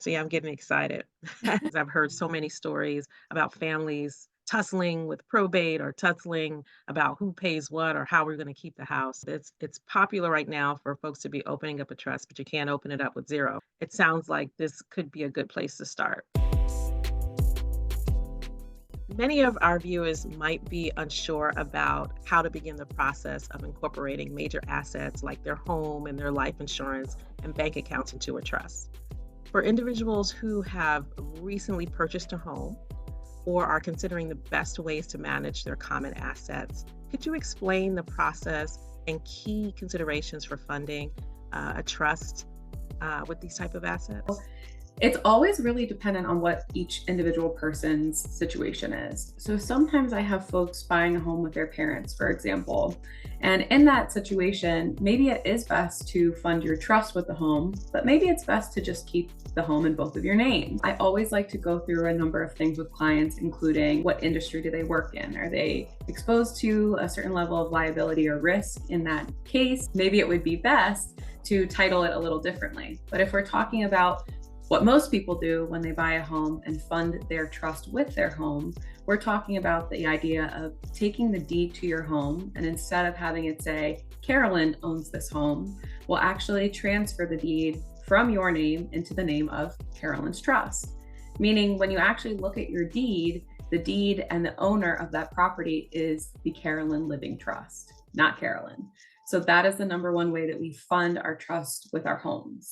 See, I'm getting excited. 'Cause I've heard so many stories about families tussling with probate or tussling about who pays what or how we're going to keep the house. It's popular right now for folks to be opening up a trust, but you can't open it up with zero. It sounds like this could be a good place to start. Many of our viewers might be unsure about how to begin the process of incorporating major assets like their home and their life insurance and bank accounts into a trust. For individuals who have recently purchased a home or are considering the best ways to manage their common assets, could you explain the process and key considerations for funding a trust with these type of assets? It's always really dependent on what each individual person's situation is. So sometimes I have folks buying a home with their parents, for example. And in that situation, maybe it is best to fund your trust with the home, but maybe it's best to just keep the home in both of your names. I always like to go through a number of things with clients, including what industry do they work in? Are they exposed to a certain level of liability or risk? In that case, maybe it would be best to title it a little differently. But if we're talking about what most people do when they buy a home and fund their trust with their home, we're talking about the idea of taking the deed to your home, and instead of having it say, Carolyn owns this home, we'll actually transfer the deed from your name into the name of Carolyn's trust. Meaning, when you actually look at your deed, the deed and the owner of that property is the Carolyn Living Trust, not Carolyn. So that is the number one way that we fund our trust with our homes.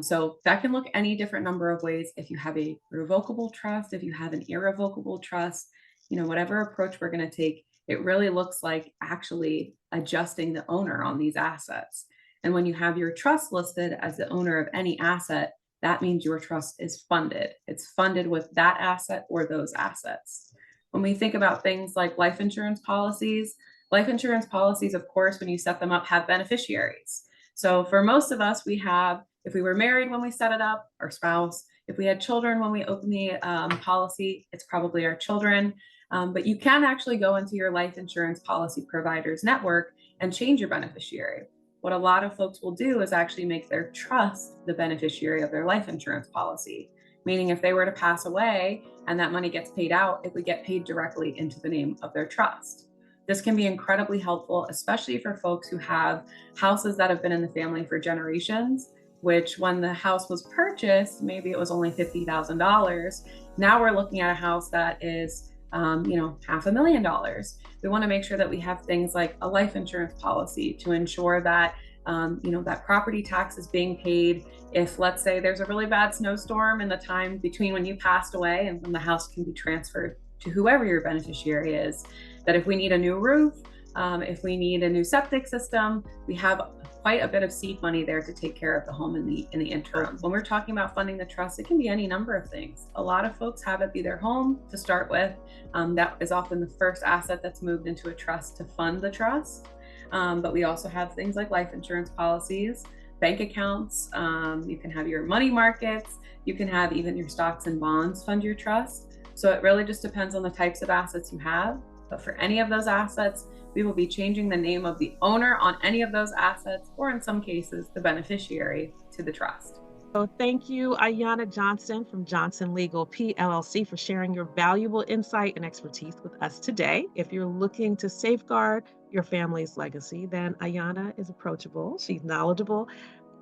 So that can look any different number of ways. If you have a revocable trust, if you have an irrevocable trust, whatever approach we're going to take, it really looks like actually adjusting the owner on these assets. And when you have your trust listed as the owner of any asset, that means your trust is funded. It's funded with that asset or those assets. When we think about things like life insurance policies, of course, when you set them up, have beneficiaries. So for most of us, we have, if we were married when we set it up, our spouse. If we had children when we opened the policy, it's probably our children. But you can actually go into your life insurance policy provider's network and change your beneficiary. What a lot of folks will do is actually make their trust the beneficiary of their life insurance policy. Meaning, if they were to pass away and that money gets paid out, it would get paid directly into the name of their trust. This can be incredibly helpful, especially for folks who have houses that have been in the family for generations, which when the house was purchased, maybe it was only $50,000. Now we're looking at a house that is, $500,000. We want to make sure that we have things like a life insurance policy to ensure that, that property tax is being paid. If, let's say, there's a really bad snowstorm in the time between when you passed away and when the house can be transferred to whoever your beneficiary is, that if we need a new roof, if we need a new septic system, we have quite a bit of seed money there to take care of the home in the interim. When we're talking about funding the trust, it can be any number of things. A lot of folks have it be their home to start with. That is often the first asset that's moved into a trust to fund the trust. But we also have things like life insurance policies, bank accounts. You can have your money markets. You can have even your stocks and bonds fund your trust. So it really just depends on the types of assets you have. But for any of those assets, we will be changing the name of the owner on any of those assets, or in some cases, the beneficiary to the trust. So thank you, Ayana Johnson from Johnson Legal PLLC, for sharing your valuable insight and expertise with us today. If you're looking to safeguard your family's legacy, then Ayana is approachable. She's knowledgeable,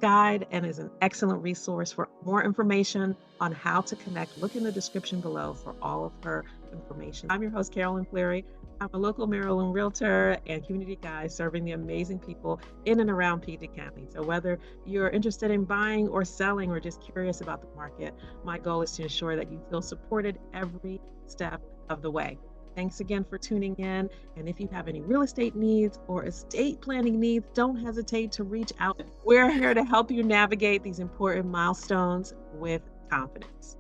guide, and is an excellent resource. For more information on how to connect, look in the description below for all of her information. I'm your host, Carolyn Fleary. I'm a local Maryland realtor and community guide serving the amazing people in and around PG County. So whether you're interested in buying or selling or just curious about the market, my goal is to ensure that you feel supported every step of the way. Thanks again for tuning in. And if you have any real estate needs or estate planning needs, don't hesitate to reach out. We're here to help you navigate these important milestones with confidence.